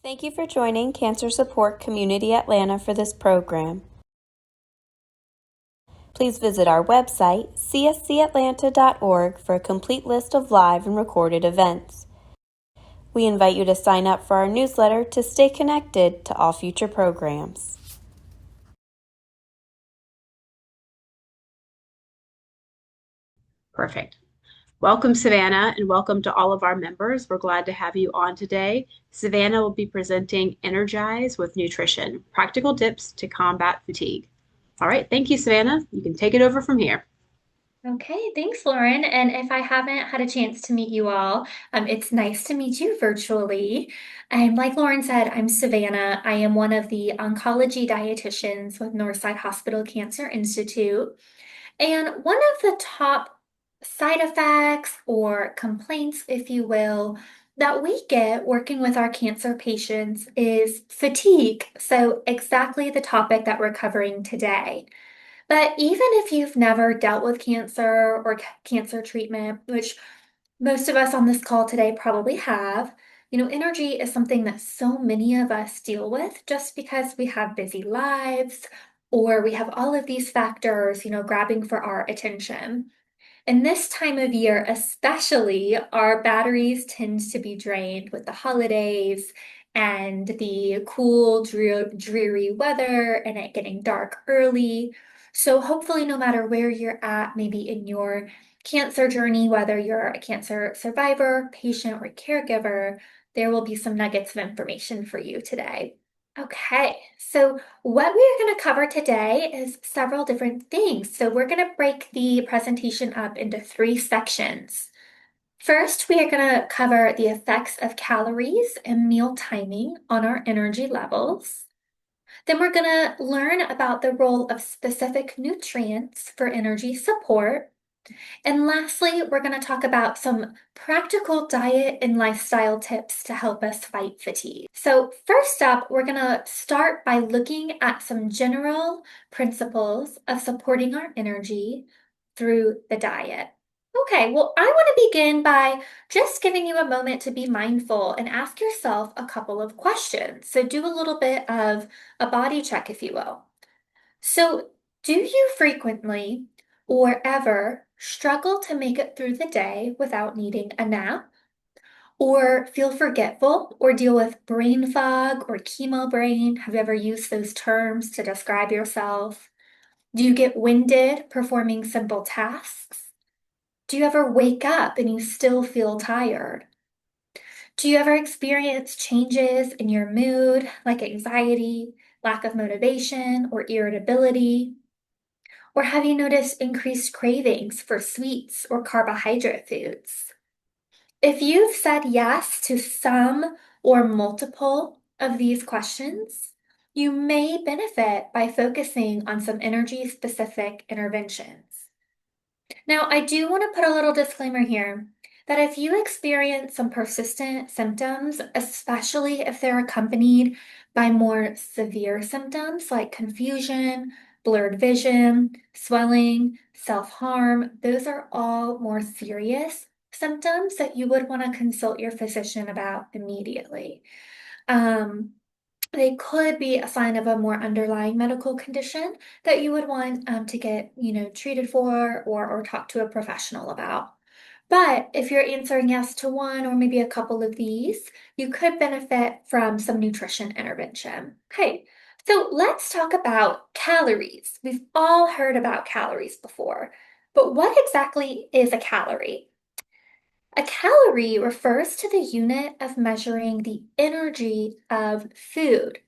Thank you for joining Cancer Support Community Atlanta for this program. Please visit our website, cscatlanta.org, for a complete list of live and recorded events. We invite you to sign up for our newsletter to stay connected to all future programs. Perfect. Welcome, Savannah, and welcome to all of our members. We're glad to have you on today. Savannah will be presenting Energize with Nutrition, Practical Tips to Combat Fatigue. All right, thank you, Savannah. You can take it over from here. Okay, thanks, Lauren. And if I haven't had a chance to meet you all, it's nice to meet you virtually. And like Lauren said, I'm Savannah. I am one of the oncology dietitians with Northside Hospital Cancer Institute. And one of the top side effects or complaints, if you will, that we get working with our cancer patients is fatigue. So exactly the topic that we're covering today. But even if you've never dealt with cancer or cancer treatment, which most of us on this call today probably have, energy is something that so many of us deal with just because we have busy lives or we have all of these factors, grabbing for our attention. And this time of year, especially, our batteries tend to be drained with the holidays and the cool, dreary weather and it getting dark early. So, hopefully, no matter where you're at, maybe in your cancer journey, whether you're a cancer survivor, patient, or caregiver, there will be some nuggets of information for you today. Okay, so what we're going to cover today is several different things. So we're going to break the presentation up into three sections. First, we are going to cover the effects of calories and meal timing on our energy levels. Then we're going to learn about the role of specific nutrients for energy support. And lastly, we're going to talk about some practical diet and lifestyle tips to help us fight fatigue. So first up, we're going to start by looking at some general principles of supporting our energy through the diet. Okay, well, I want to begin by just giving you a moment to be mindful and ask yourself a couple of questions. So do a little bit of a body check, if you will. So, do you frequently or ever struggle to make it through the day without needing a nap? Or feel forgetful or deal with brain fog or chemo brain? Have you ever used those terms to describe yourself? Do you get winded performing simple tasks? Do you ever wake up and you still feel tired? Do you ever experience changes in your mood, like anxiety, lack of motivation, or irritability? Or have you noticed increased cravings for sweets or carbohydrate foods? If you've said yes to some or multiple of these questions, you may benefit by focusing on some energy specific interventions. Now, I do want to put a little disclaimer here that if you experience some persistent symptoms, especially if they're accompanied by more severe symptoms like confusion, blurred vision, swelling, self harm, those are all more serious symptoms that you would want to consult your physician about immediately. Um, they could be a sign of a more underlying medical condition that you would want to get, treated for or talk to a professional about. But if you're answering yes to one or maybe a couple of these, you could benefit from some nutrition intervention. Okay, so let's talk about calories. We've all heard about calories before, but what exactly is a calorie? A calorie refers to the unit of measuring the energy of food.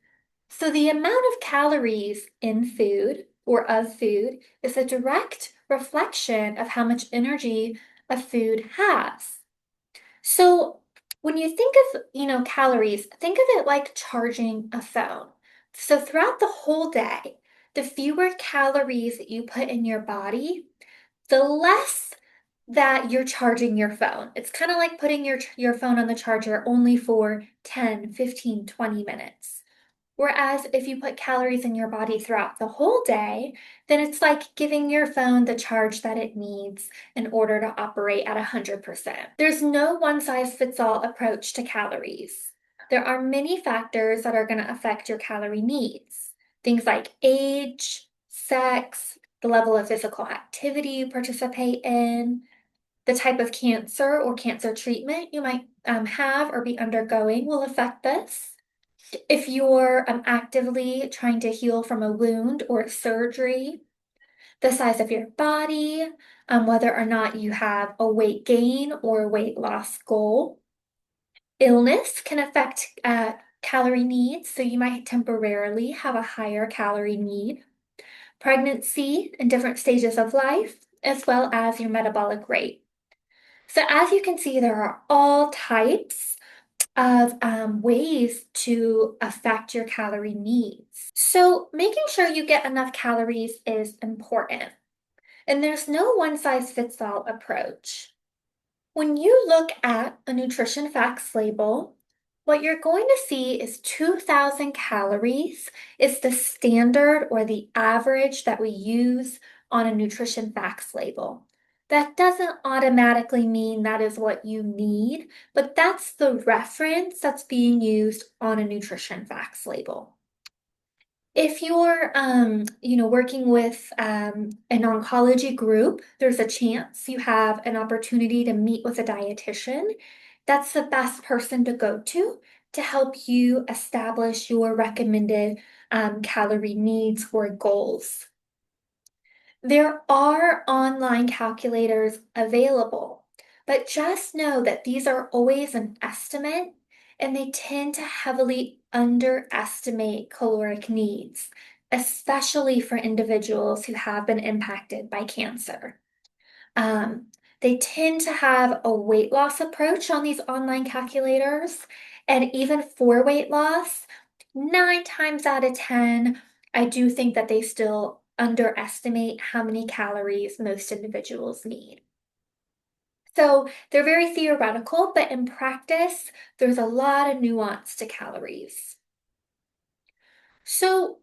So the amount of calories in food or of food is a direct reflection of how much energy a food has. So when you think of, calories, think of it like charging a phone. So throughout the whole day, the fewer calories that you put in your body, the less that you're charging your phone. It's kind of like putting your phone on the charger only for 10, 15, 20 minutes. Whereas if you put calories in your body throughout the whole day, then it's like giving your phone the charge that it needs in order to operate at 100%. There's no one size fits all approach to calories. There are many factors that are going to affect your calorie needs. Things like age, sex, the level of physical activity you participate in, the type of cancer or cancer treatment you might have or be undergoing will affect this. If you're actively trying to heal from a wound or surgery, the size of your body, whether or not you have a weight gain or weight loss goal. Illness can affect calorie needs, so you might temporarily have a higher calorie need. Pregnancy and different stages of life, as well as your metabolic rate. So as you can see, there are all types of ways to affect your calorie needs. So making sure you get enough calories is important. And there's no one-size-fits-all approach. When you look at a nutrition facts label, what you're going to see is 2,000 calories is the standard or the average that we use on a nutrition facts label. That doesn't automatically mean that is what you need, but that's the reference that's being used on a nutrition facts label. If you're, working with an oncology group, there's a chance you have an opportunity to meet with a dietitian. That's the best person to go to help you establish your recommended calorie needs or goals. There are online calculators available, but just know that these are always an estimate and they tend to heavily underestimate caloric needs, especially for individuals who have been impacted by cancer. They tend to have a weight loss approach on these online calculators, and even for weight loss, 9 times out of 10, I do think that they still underestimate how many calories most individuals need. So they're very theoretical, but in practice, there's a lot of nuance to calories. So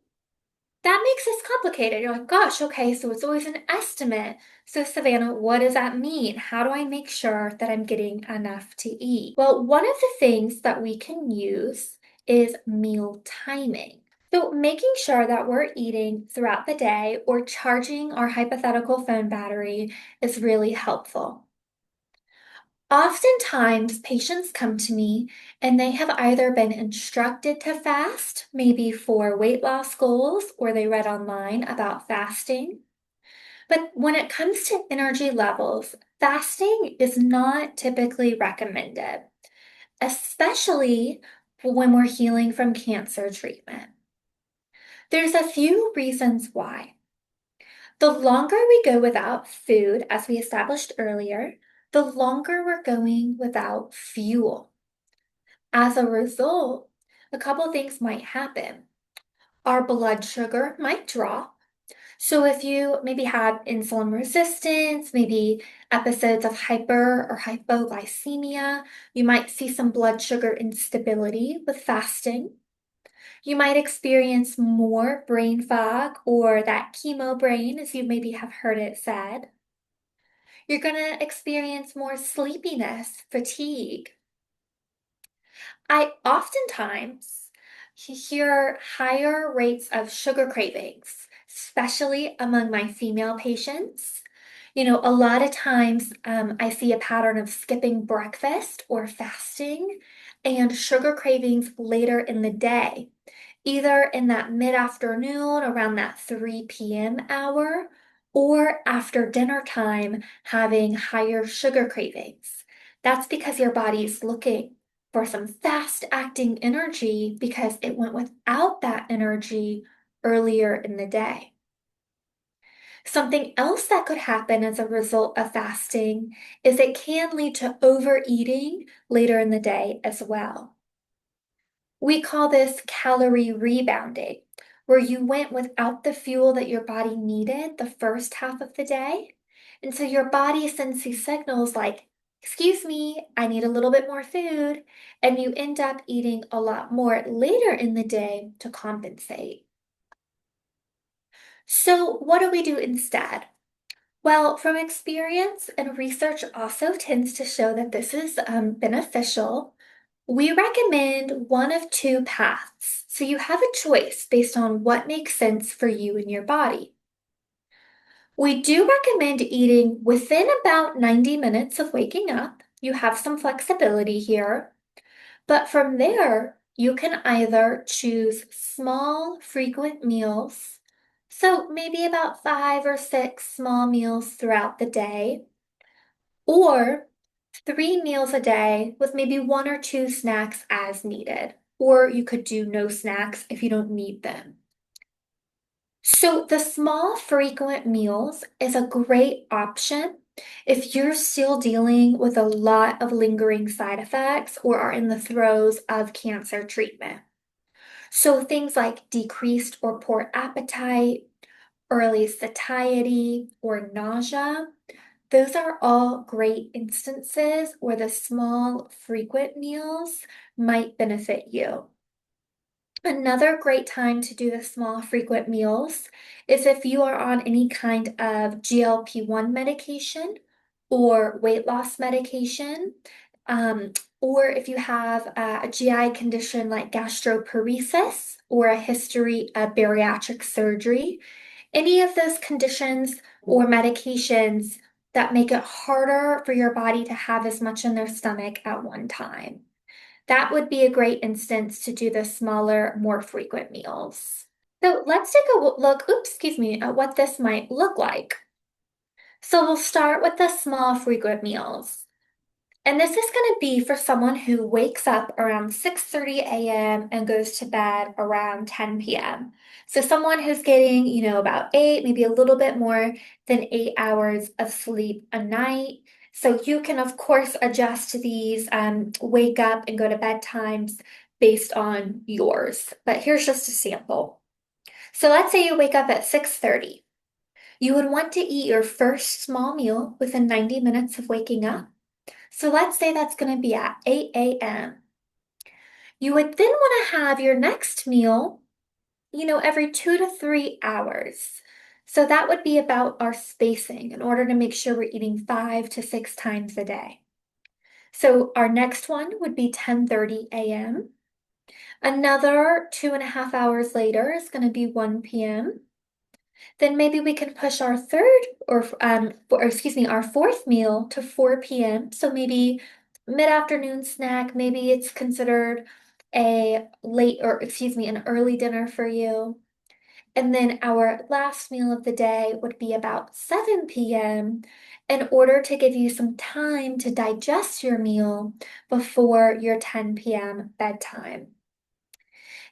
that makes this complicated. You're like, gosh, okay, so it's always an estimate. So, Savannah, what does that mean? How do I make sure that I'm getting enough to eat? Well, one of the things that we can use is meal timing. So, making sure that we're eating throughout the day or charging our hypothetical phone battery is really helpful. Oftentimes, patients come to me and they have either been instructed to fast, maybe for weight loss goals, or they read online about fasting. But when it comes to energy levels, fasting is not typically recommended, especially when we're healing from cancer treatment. There's a few reasons why. The longer we go without food, as we established earlier, the longer we're going without fuel. As a result, a couple things might happen. Our blood sugar might drop. So if you maybe have insulin resistance, maybe episodes of hyper or hypoglycemia, you might see some blood sugar instability with fasting. You might experience more brain fog or that chemo brain, as you maybe have heard it said. You're going to experience more sleepiness, fatigue. I oftentimes hear higher rates of sugar cravings, especially among my female patients. A lot of times I see a pattern of skipping breakfast or fasting and sugar cravings later in the day, either in that mid-afternoon around that 3 p.m. hour or after dinner time having higher sugar cravings. That's because your body's looking for some fast-acting energy because it went without that energy earlier in the day. Something else that could happen as a result of fasting is it can lead to overeating later in the day as well. We call this calorie rebounding, where you went without the fuel that your body needed the first half of the day. And so your body sends these signals like, excuse me, I need a little bit more food. And you end up eating a lot more later in the day to compensate. So what do we do instead? Well, from experience and research also tends to show that this is beneficial. We recommend one of two paths, so you have a choice based on what makes sense for you and your body. We do recommend eating within about 90 minutes of waking up. You have some flexibility here, but from there, you can either choose small, frequent meals, so maybe about 5 or 6 small meals throughout the day, or 3 meals a day with maybe 1 or 2 snacks as needed. Or you could do no snacks if you don't need them. So the small frequent meals is a great option if you're still dealing with a lot of lingering side effects or are in the throes of cancer treatment. So things like decreased or poor appetite, early satiety, or nausea, those are all great instances where the small frequent meals might benefit you. Another great time to do the small frequent meals is if you are on any kind of GLP-1 medication or weight loss medication, um, or if you have a GI condition like gastroparesis or a history of bariatric surgery. Any of those conditions or medications that make it harder for your body to have as much in their stomach at one time. That would be a great instance to do the smaller, more frequent meals. So let's take a look, at what this might look like. So we'll start with the small, frequent meals. And this is going to be for someone who wakes up around 6:30 a.m. and goes to bed around 10 p.m. So someone who's getting, about 8, maybe a little bit more than 8 hours of sleep a night. So you can, of course, adjust these wake up and go to bed times based on yours. But here's just a sample. So let's say you wake up at 6:30. You would want to eat your first small meal within 90 minutes of waking up. So let's say that's going to be at 8 a.m. You would then want to have your next meal, every 2 to 3 hours. So that would be about our spacing in order to make sure we're eating 5 to 6 times a day. So our next one would be 10:30 a.m. Another 2.5 hours later is going to be 1 p.m. Then maybe we can push our our fourth meal to 4 p.m. So maybe mid-afternoon snack, maybe it's considered an early dinner for you. And then our last meal of the day would be about 7 p.m. in order to give you some time to digest your meal before your 10 p.m. bedtime.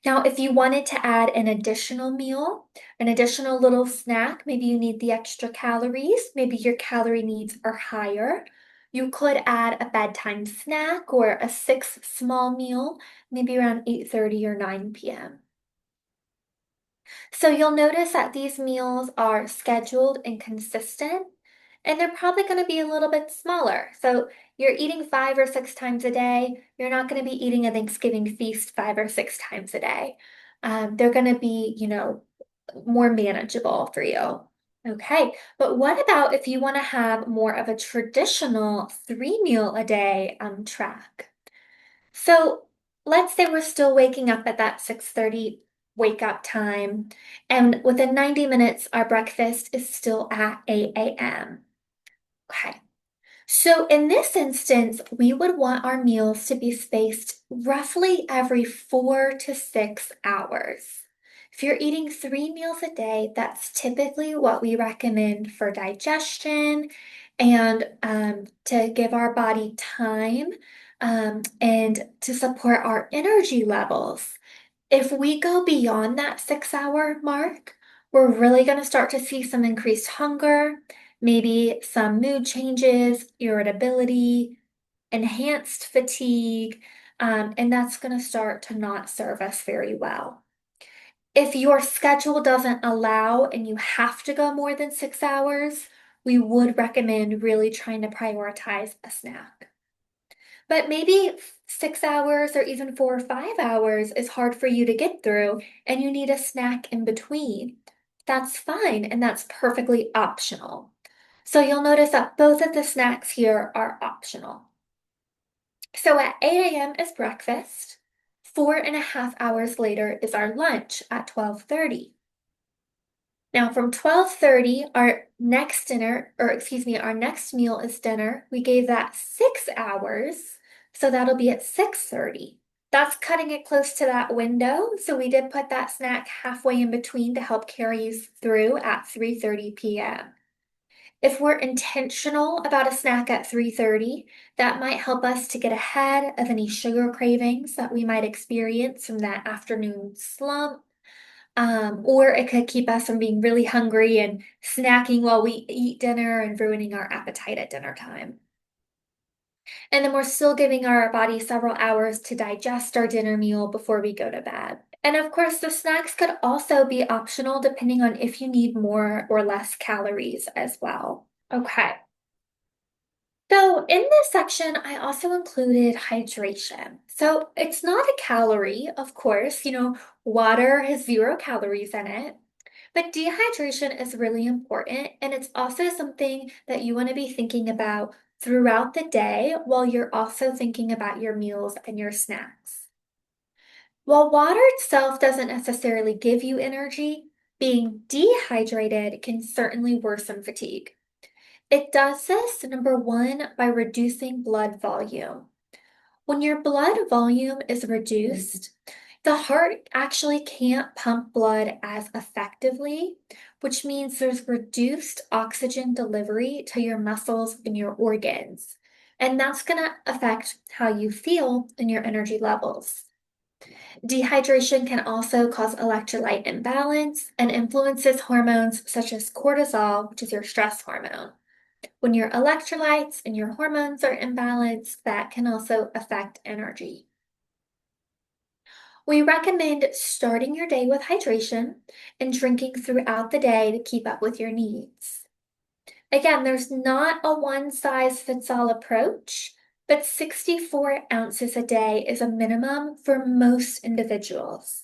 Now, if you wanted to add an additional meal, an additional little snack, maybe you need the extra calories, maybe your calorie needs are higher, you could add a bedtime snack or a sixth small meal, maybe around 8:30 or 9 p.m. So you'll notice that these meals are scheduled and consistent, and they're probably going to be a little bit smaller. So you're eating 5 or 6 times a day. You're not going to be eating a Thanksgiving feast 5 or 6 times a day. They're going to be, more manageable for you. Okay, but what about if you want to have more of a traditional 3 meal a day track? So let's say we're still waking up at that 6:30 wake up time, and within 90 minutes, our breakfast is still at 8 a.m. Okay. So in this instance, we would want our meals to be spaced roughly every 4 to 6 hours. If you're eating 3 meals a day, that's typically what we recommend for digestion and to give our body time and to support our energy levels. If we go beyond that 6 hour mark, we're really going to start to see some increased hunger, maybe some mood changes, irritability, enhanced fatigue, and that's going to start to not serve us very well. If your schedule doesn't allow and you have to go more than 6 hours, we would recommend really trying to prioritize a snack. But maybe 6 hours or even 4 or 5 hours is hard for you to get through and you need a snack in between. That's fine and that's perfectly optional. So you'll notice that both of the snacks here are optional. So at 8 a.m. is breakfast. 4.5 hours later is our lunch at 12:30. Now from 12:30, our next dinner, or excuse me, our next meal is dinner. We gave that 6 hours, so that'll be at 6:30. That's cutting it close to that window, so we did put that snack halfway in between to help carry us through at 3:30 p.m. If we're intentional about a snack at 3:30, that might help us to get ahead of any sugar cravings that we might experience from that afternoon slump. Or it could keep us from being really hungry and snacking while we eat dinner and ruining our appetite at dinner time. And then we're still giving our body several hours to digest our dinner meal before we go to bed. And of course, the snacks could also be optional depending on if you need more or less calories as well. Okay. So in this section, I also included hydration. So it's not a calorie, of course. Water has 0 calories in it. But dehydration is really important, and it's also something that you want to be thinking about throughout the day while you're also thinking about your meals and your snacks. While water itself doesn't necessarily give you energy, being dehydrated can certainly worsen fatigue. It does this, number one, by reducing blood volume. When your blood volume is reduced, the heart actually can't pump blood as effectively, which means there's reduced oxygen delivery to your muscles and your organs. And that's going to affect how you feel and your energy levels. Dehydration can also cause electrolyte imbalance and influences hormones such as cortisol, which is your stress hormone. When your electrolytes and your hormones are imbalanced, that can also affect energy. We recommend starting your day with hydration and drinking throughout the day to keep up with your needs. Again, there's not a one-size-fits-all approach, but 64 ounces a day is a minimum for most individuals.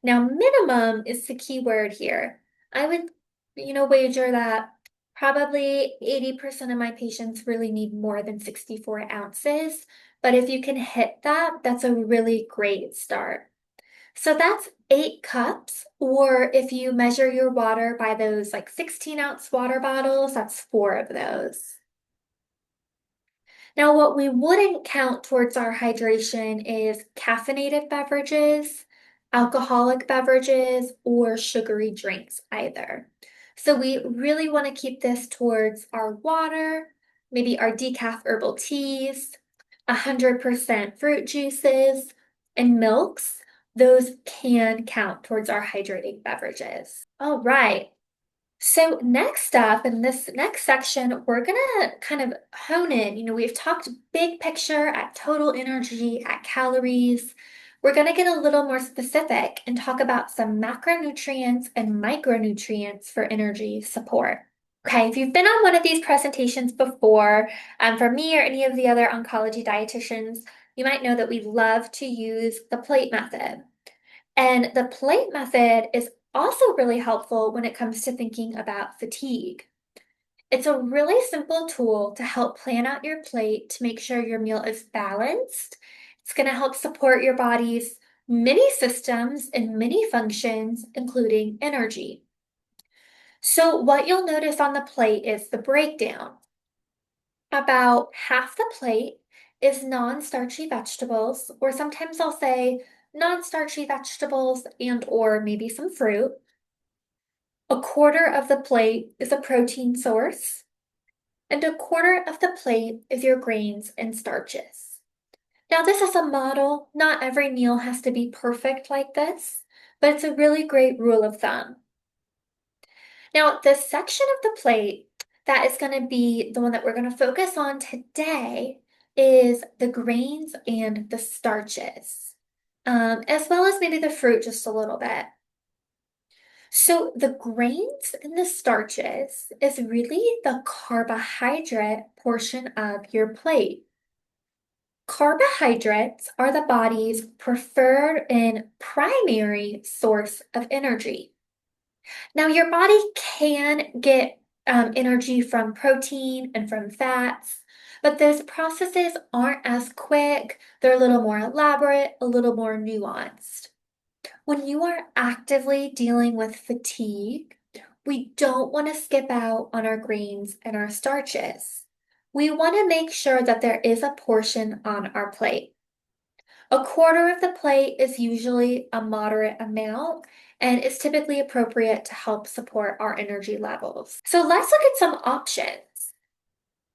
Now, minimum is the key word here. I would, wager that probably 80% of my patients really need more than 64 ounces, but if you can hit that, that's a really great start. So that's 8 cups, or if you measure your water by those like 16-ounce water bottles, that's 4 of those. Now, what we wouldn't count towards our hydration is caffeinated beverages, alcoholic beverages, or sugary drinks either. So we really want to keep this towards our water, maybe our decaf herbal teas, 100% fruit juices, and milks. Those can count towards our hydrating beverages. All right. So next up in this next section, we're gonna kind of hone in. We've talked big picture at total energy, at calories. We're gonna get a little more specific and talk about some macronutrients and micronutrients for energy support. Okay, if you've been on one of these presentations before, from me or any of the other oncology dietitians, you might know that we love to use the plate method. And the plate method is also really helpful when it comes to thinking about fatigue. It's a really simple tool to help plan out your plate to make sure your meal is balanced. It's going to help support your body's many systems and many functions, including energy. So, what you'll notice on the plate is the breakdown. About half the plate is non-starchy vegetables, or sometimes I'll say non-starchy vegetables and or maybe some fruit. A quarter of the plate is a protein source, and a quarter of the plate is your grains and starches. Now, this is a model. Not every meal has to be perfect like this, but it's a really great rule of thumb. Now, the section of the plate that is going to be the one that we're going to focus on today is the grains and the starches, as well as maybe the fruit just a little bit. So the grains and the starches is really the carbohydrate portion of your plate. Carbohydrates are the body's preferred and primary source of energy. Now, your body can get energy from protein and from fats, But those processes aren't as quick, they're a little more elaborate, a little more nuanced. When you are actively dealing with fatigue, we don't want to skip out on our grains and our starches. We want to make sure that there is a portion on our plate. A quarter of the plate is usually a moderate amount and is typically appropriate to help support our energy levels. So let's look at some options.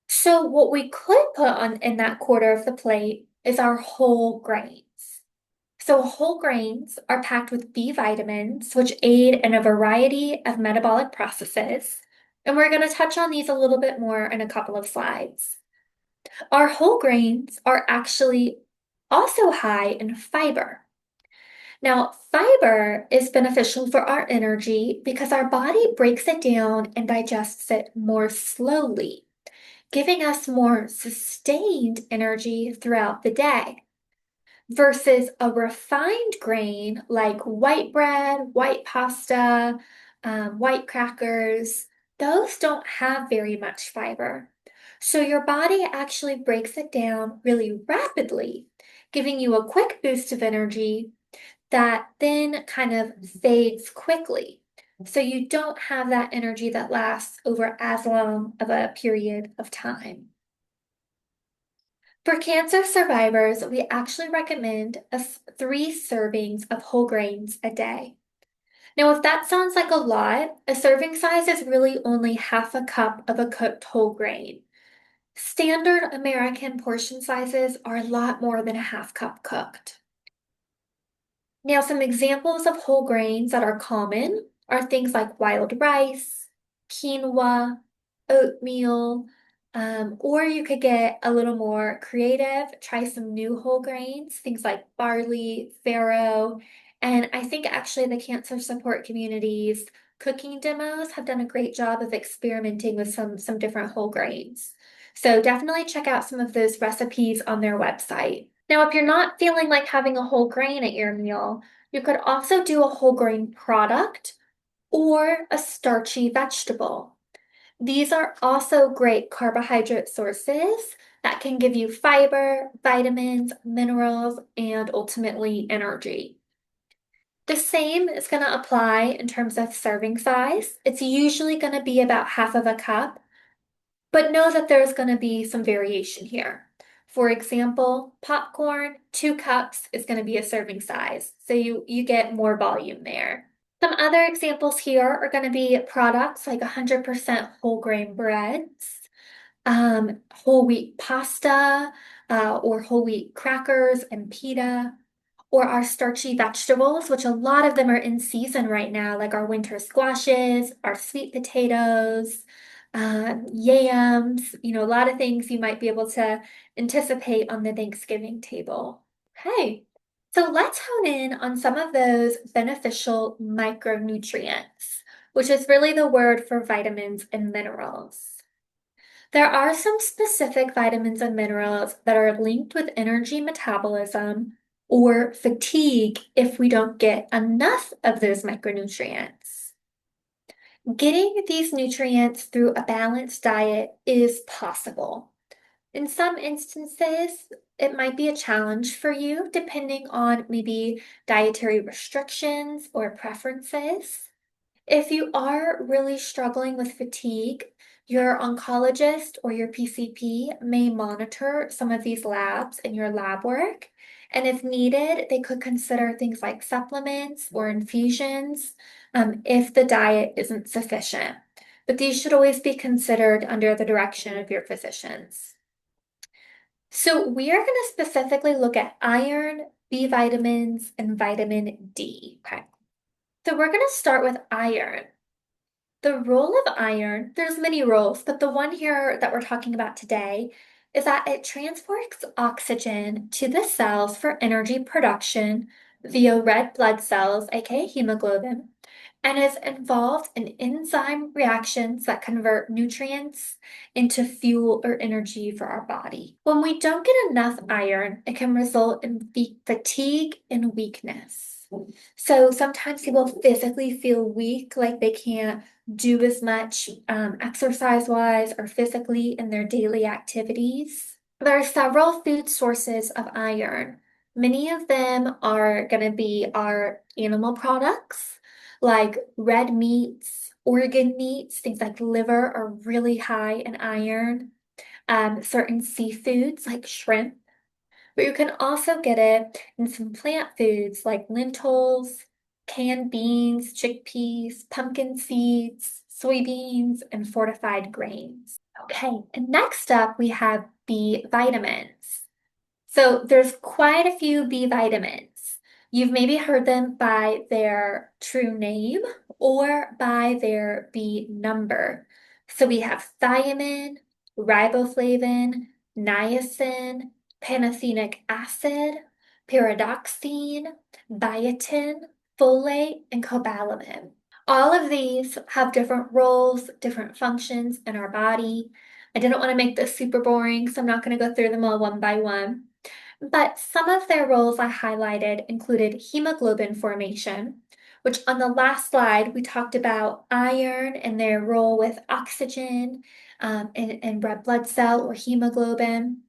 So what we could put on in that quarter of the plate is our whole grains. So whole grains are packed with B vitamins, which aid in a variety of metabolic processes. And we're going to touch on these a little bit more in a couple of slides. Our whole grains are actually also high in fiber. Now, fiber is beneficial for our energy because our body breaks it down and digests it more slowly, giving us more sustained energy throughout the day. Versus a refined grain like white bread, white pasta, white crackers, those don't have very much fiber. So your body actually breaks it down really rapidly, giving you a quick boost of energy that then kind of fades quickly. So you don't have that energy that lasts over as long of a period of time. For cancer survivors, we actually recommend 3 servings of whole grains a day. Now, if that sounds like a lot, a serving size is really only half a cup of a cooked whole grain. Standard American portion sizes are a lot more than a half cup cooked. Now, some examples of whole grains that are common are things like wild rice, quinoa, oatmeal, or you could get a little more creative, try some new whole grains, things like barley, farro, and I think actually the cancer support community's cooking demos have done a great job of experimenting with some different whole grains. So definitely check out some of those recipes on their website. Now, if you're not feeling like having a whole grain at your meal, you could also do a whole grain product or a starchy vegetable. These are also great carbohydrate sources that can give you fiber, vitamins, minerals, and ultimately energy. The same is going to apply in terms of serving size. It's usually going to be about half of a cup, but know that there's going to be some variation here. For example, popcorn, 2 cups is going to be a serving size, so you get more volume there. Some other examples here are going to be products like 100% whole grain breads, whole wheat pasta, or whole wheat crackers and pita, or our starchy vegetables, which a lot of them are in season right now, like our winter squashes, our sweet potatoes, yams, a lot of things you might be able to anticipate on the Thanksgiving table. Okay, so let's hone in on some of those beneficial micronutrients, which is really the word for vitamins and minerals. There are some specific vitamins and minerals that are linked with energy metabolism or fatigue if we don't get enough of those micronutrients. Getting these nutrients through a balanced diet is possible. In some instances, it might be a challenge for you depending on maybe dietary restrictions or preferences. If you are really struggling with fatigue, your oncologist or your PCP may monitor some of these labs in your lab work. And if needed, they could consider things like supplements or infusions if the diet isn't sufficient. But these should always be considered under the direction of your physicians. So we are going to specifically look at iron, B vitamins, and vitamin D. Okay. So we're going to start with iron. The role of iron, there's many roles, but the one here that we're talking about today is that it transports oxygen to the cells for energy production via red blood cells, aka hemoglobin, and is involved in enzyme reactions that convert nutrients into fuel or energy for our body. When we don't get enough iron, it can result in fatigue and weakness. So sometimes people physically feel weak, like they can't do as much exercise-wise or physically in their daily activities. There are several food sources of iron. Many of them are going to be our animal products, like red meats, organ meats, things like liver are really high in iron. Certain seafoods like shrimp, but you can also get it in some plant foods like lentils, canned beans, chickpeas, pumpkin seeds, soybeans, and fortified grains. Okay, and next up we have B vitamins. So there's quite a few B vitamins. You've maybe heard them by their true name or by their B number. So we have thiamine, riboflavin, niacin, pantothenic acid, pyridoxine, biotin, folate, and cobalamin. All of these have different roles, different functions in our body. I didn't want to make this super boring, so I'm not going to go through them all one by one. But some of their roles I highlighted included hemoglobin formation, which on the last slide we talked about iron and their role with oxygen in red blood cell or hemoglobin.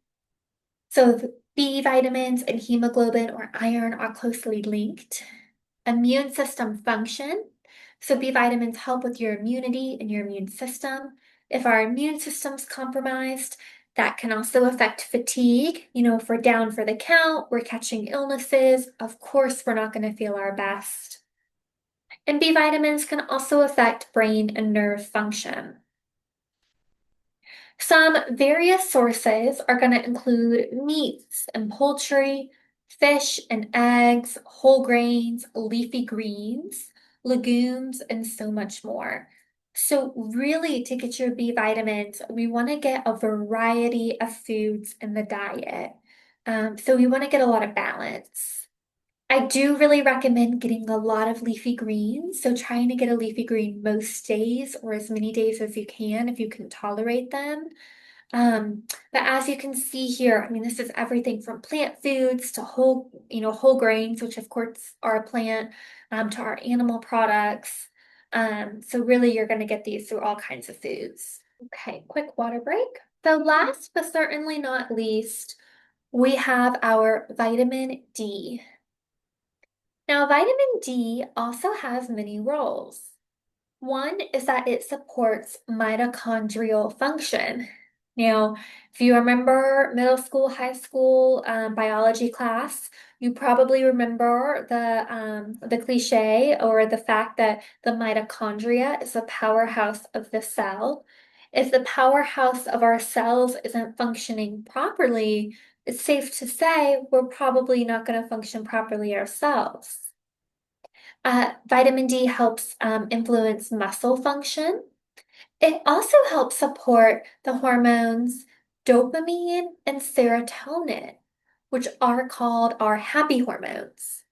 So the B vitamins and hemoglobin or iron are closely linked. Immune system function. So B vitamins help with your immunity and your immune system. If our immune system's compromised, that can also affect fatigue. If we're down for the count, we're catching illnesses, of course, we're not going to feel our best. And B vitamins can also affect brain and nerve function. Some various sources are going to include meats and poultry, fish and eggs, whole grains, leafy greens, legumes, and so much more. So, really, to get your B vitamins, we want to get a variety of foods in the diet. So, we want to get a lot of balance. I do really recommend getting a lot of leafy greens. So, trying to get a leafy green most days or as many days as you can if you can tolerate them. Um, but as you can see here, I mean, this is everything from plant foods to whole grains, which of course are a plant, to our animal products. So really you're going to get these through all kinds of foods. Okay, quick water break. So last but certainly not least, we have our vitamin D. Now, vitamin D also has many roles. One is that it supports mitochondrial function. Now, if you remember middle school, high school biology class, you probably remember the cliche or the fact that the mitochondria is the powerhouse of the cell. If the powerhouse of our cells isn't functioning properly, it's safe to say we're probably not going to function properly ourselves. Vitamin D helps influence muscle function. It also helps support the hormones dopamine and serotonin, which are called our happy hormones.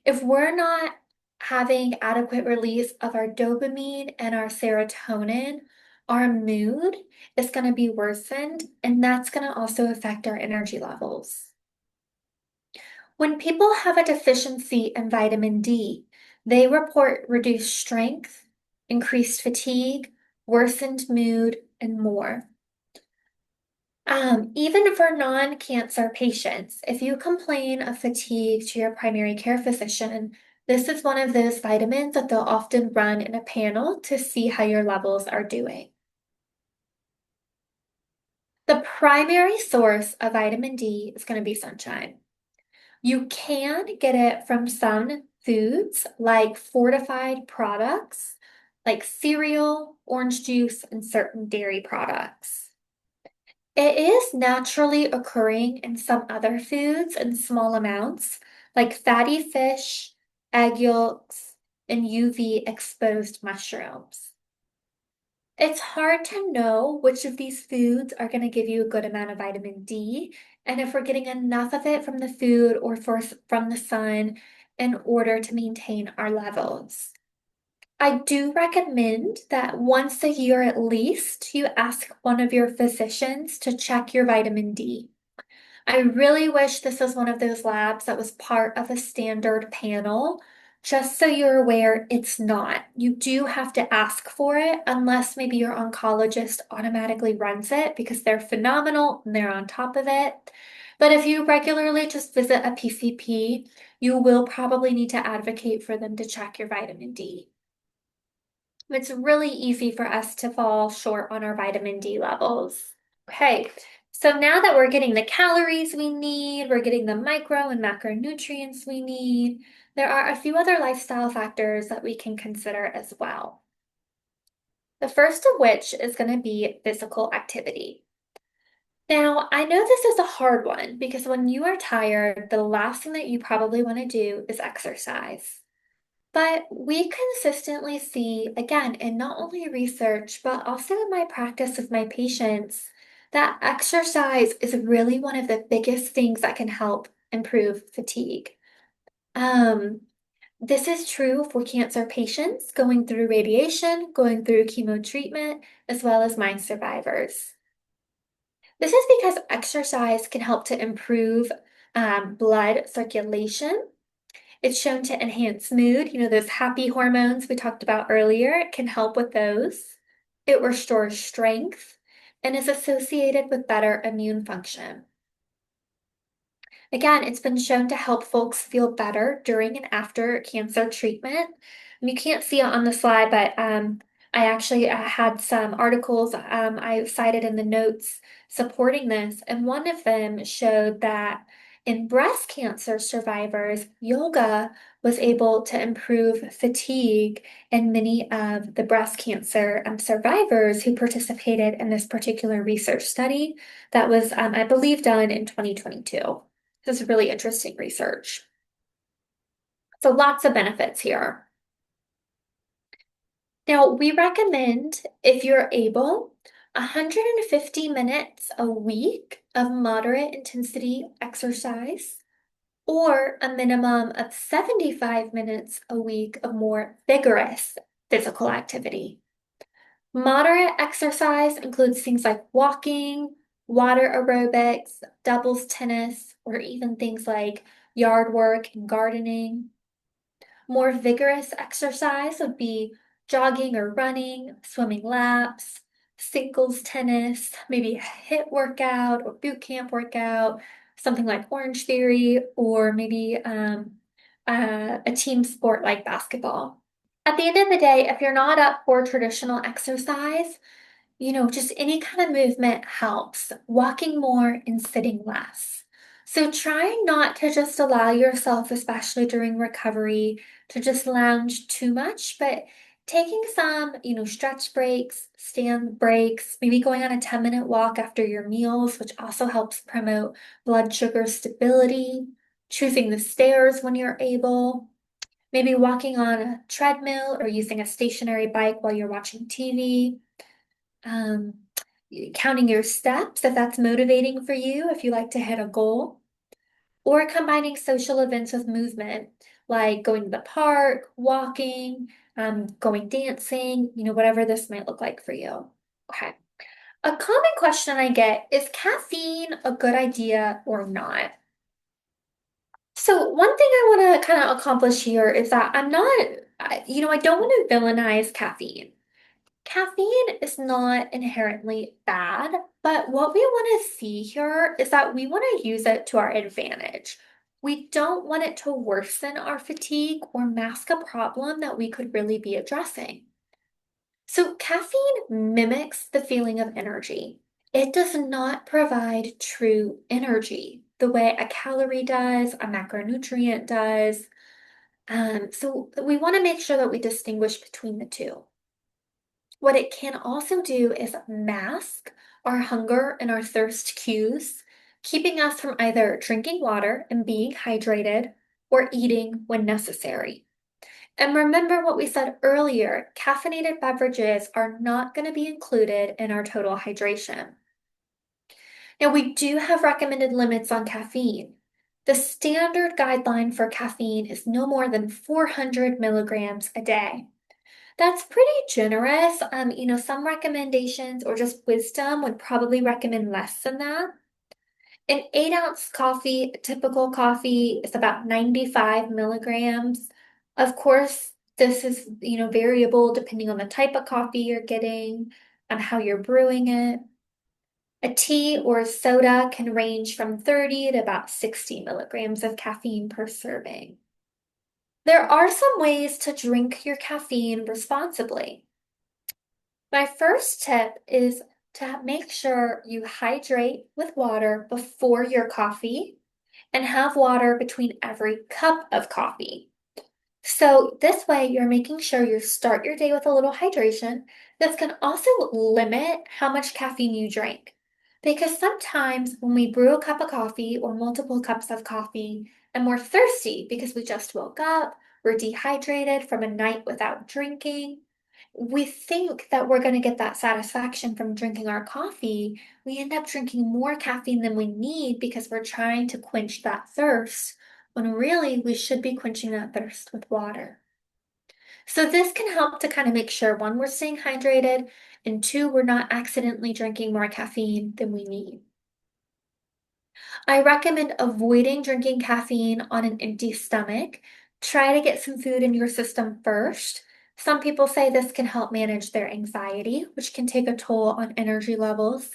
If we're not having adequate release of our dopamine and our serotonin, our mood is going to be worsened, and that's going to also affect our energy levels. When people have a deficiency in vitamin D, they report reduced strength, increased fatigue, worsened mood, and more. Even for non-cancer patients, if you complain of fatigue to your primary care physician, this is one of those vitamins that they'll often run in a panel to see how your levels are doing. The primary source of vitamin D is going to be sunshine. You can get it from some foods like fortified products, like cereal, orange juice, and certain dairy products. It is naturally occurring in some other foods in small amounts, like fatty fish, egg yolks, and UV exposed mushrooms. It's hard to know which of these foods are going to give you a good amount of vitamin D, and if we're getting enough of it from the food or from the sun in order to maintain our levels. I do recommend that once a year at least, you ask one of your physicians to check your vitamin D. I really wish this was one of those labs that was part of a standard panel. Just so you're aware, it's not. You do have to ask for it unless maybe your oncologist automatically runs it because they're phenomenal and they're on top of it. But if you regularly just visit a PCP, you will probably need to advocate for them to check your vitamin D. It's really easy for us to fall short on our vitamin D levels. Okay, so now that we're getting the calories we need, we're getting the micro and macronutrients we need, there are a few other lifestyle factors that we can consider as well. The first of which is going to be physical activity. Now, I know this is a hard one because when you are tired, the last thing that you probably want to do is exercise. But we consistently see, again, in not only research, but also in my practice with my patients, that exercise is really one of the biggest things that can help improve fatigue. Um, this is true for cancer patients going through radiation, going through chemo treatment, as well as mine survivors. This is because exercise can help to improve blood circulation. It's shown to enhance mood. Those happy hormones we talked about earlier, it can help with those. It restores strength and is associated with better immune function. Again, it's been shown to help folks feel better during and after cancer treatment. And you can't see it on the slide, but I actually had some articles I cited in the notes supporting this, and one of them showed that in breast cancer survivors, yoga was able to improve fatigue in many of the breast cancer survivors who participated in this particular research study that was, I believe, done in 2022. This is really interesting research. So lots of benefits here. Now, we recommend, if you're able, 150 minutes a week of moderate intensity exercise, or a minimum of 75 minutes a week of more vigorous physical activity. Moderate exercise includes things like walking, water aerobics, doubles tennis, or even things like yard work and gardening. More vigorous exercise would be jogging or running, swimming laps, singles tennis, maybe a HIIT workout or boot camp workout, something like Orange Theory, or maybe a team sport like basketball. At the end of the day, if you're not up for traditional exercise, just any kind of movement helps, walking more and sitting less. So try not to just allow yourself, especially during recovery, to just lounge too much, but taking some, stretch breaks, stand breaks, maybe going on a 10-minute walk after your meals, which also helps promote blood sugar stability, choosing the stairs when you're able, maybe walking on a treadmill or using a stationary bike while you're watching TV. Um, Counting your steps if that's motivating for you, if you like to hit a goal, or combining social events with movement, like going to the park, walking, going dancing, whatever this might look like for you. Okay. A common question I get is caffeine a good idea or not? So one thing I want to kind of accomplish here is that I don't want to villainize caffeine. Caffeine is not inherently bad, but what we want to see here is that we want to use it to our advantage. We don't want it to worsen our fatigue or mask a problem that we could really be addressing. So, caffeine mimics the feeling of energy. It does not provide true energy the way a calorie does, a macronutrient does. So, we want to make sure that we distinguish between the two. What it can also do is mask our hunger and our thirst cues, keeping us from either drinking water and being hydrated or eating when necessary. And remember what we said earlier, caffeinated beverages are not going to be included in our total hydration. Now, we do have recommended limits on caffeine. The standard guideline for caffeine is no more than 400 milligrams a day. That's pretty generous. Some recommendations or just wisdom would probably recommend less than that. An 8-ounce coffee, typical coffee, is about 95 milligrams. Of course, this is, variable depending on the type of coffee you're getting and how you're brewing it. A tea or soda can range from 30 to about 60 milligrams of caffeine per serving. There are some ways to drink your caffeine responsibly. My first tip is to make sure you hydrate with water before your coffee and have water between every cup of coffee. So this way you're making sure you start your day with a little hydration. This can also limit how much caffeine you drink. Because sometimes when we brew a cup of coffee or multiple cups of coffee and we're thirsty because we just woke up, we're dehydrated from a night without drinking, we think that we're going to get that satisfaction from drinking our coffee. We end up drinking more caffeine than we need because we're trying to quench that thirst, when really we should be quenching that thirst with water. So this can help to kind of make sure, one, we're staying hydrated, and two, we're not accidentally drinking more caffeine than we need. I recommend avoiding drinking caffeine on an empty stomach. Try to get some food in your system first. Some people say this can help manage their anxiety, which can take a toll on energy levels.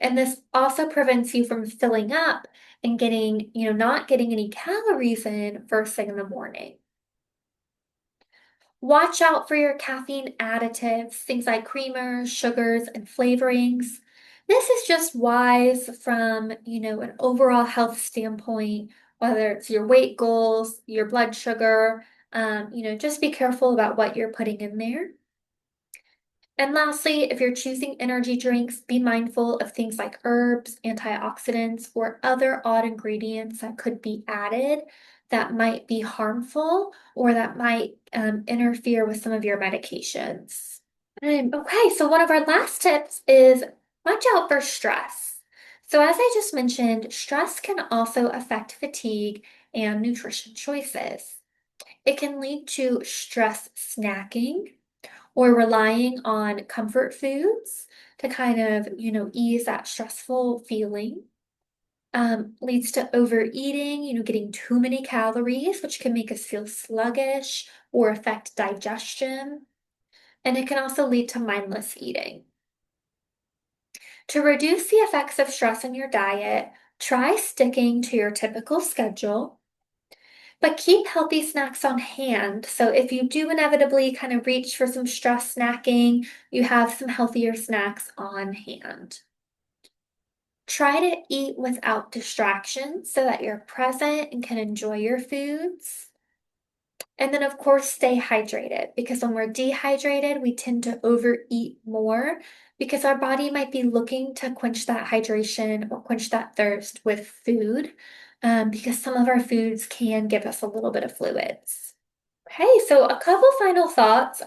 And this also prevents you from filling up and getting, not getting any calories in first thing in the morning. Watch out for your caffeine additives, things like creamers, sugars, and flavorings. This is just wise from, an overall health standpoint, whether it's your weight goals, your blood sugar, just be careful about what you're putting in there. And lastly, if you're choosing energy drinks, be mindful of things like herbs, antioxidants, or other odd ingredients that could be added that might be harmful or that might interfere with some of your medications. Okay, so one of our last tips is watch out for stress. So, as I just mentioned, stress can also affect fatigue and nutrition choices. It can lead to stress snacking or relying on comfort foods to kind of, ease that stressful feeling. Leads to overeating, getting too many calories, which can make us feel sluggish or affect digestion. And it can also lead to mindless eating. To reduce the effects of stress in your diet, try sticking to your typical schedule, but keep healthy snacks on hand. So if you do inevitably kind of reach for some stress snacking, you have some healthier snacks on hand. Try to eat without distractions so that you're present and can enjoy your foods. And then, of course, stay hydrated, because when we're dehydrated, we tend to overeat more because our body might be looking to quench that hydration or quench that thirst with food, because some of our foods can give us a little bit of fluids. Okay, so a couple final thoughts.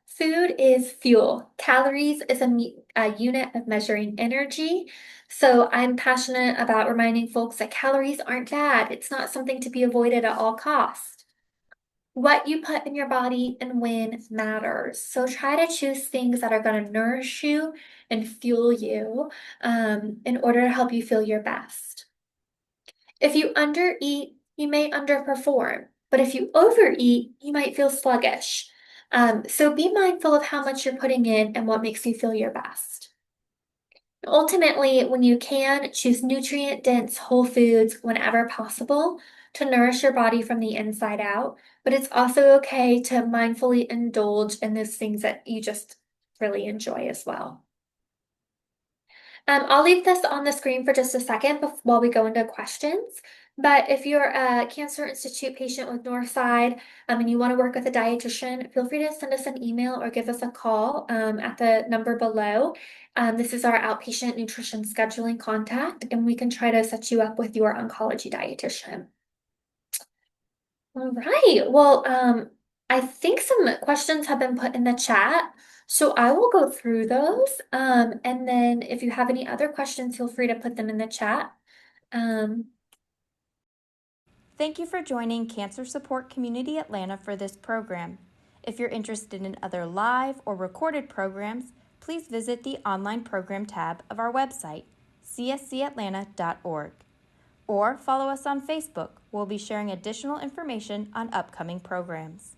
Food is fuel. Calories is a unit of measuring energy. So I'm passionate about reminding folks that calories aren't bad. It's not something to be avoided at all costs. What you put in your body and when matters. So try to choose things that are going to nourish you and fuel you, in order to help you feel your best. If you undereat, you may underperform, but if you overeat, you might feel sluggish. So be mindful of how much you're putting in and what makes you feel your best. Ultimately, when you can, choose nutrient-dense whole foods whenever possible to nourish your body from the inside out, but it's also okay to mindfully indulge in those things that you just really enjoy as well. I'll leave this on the screen for just a second while we go into questions. But if you're a Cancer Institute patient with Northside, and you want to work with a dietitian, feel free to send us an email or give us a call, at the number below. This is our outpatient nutrition scheduling contact, and we can try to set you up with your oncology dietitian. All right. Well, I think some questions have been put in the chat, so I will go through those. And then if you have any other questions, feel free to put them in the chat. Thank you for joining Cancer Support Community Atlanta for this program. If you're interested in other live or recorded programs, please visit the online program tab of our website, cscatlanta.org. Or follow us on Facebook. We'll be sharing additional information on upcoming programs.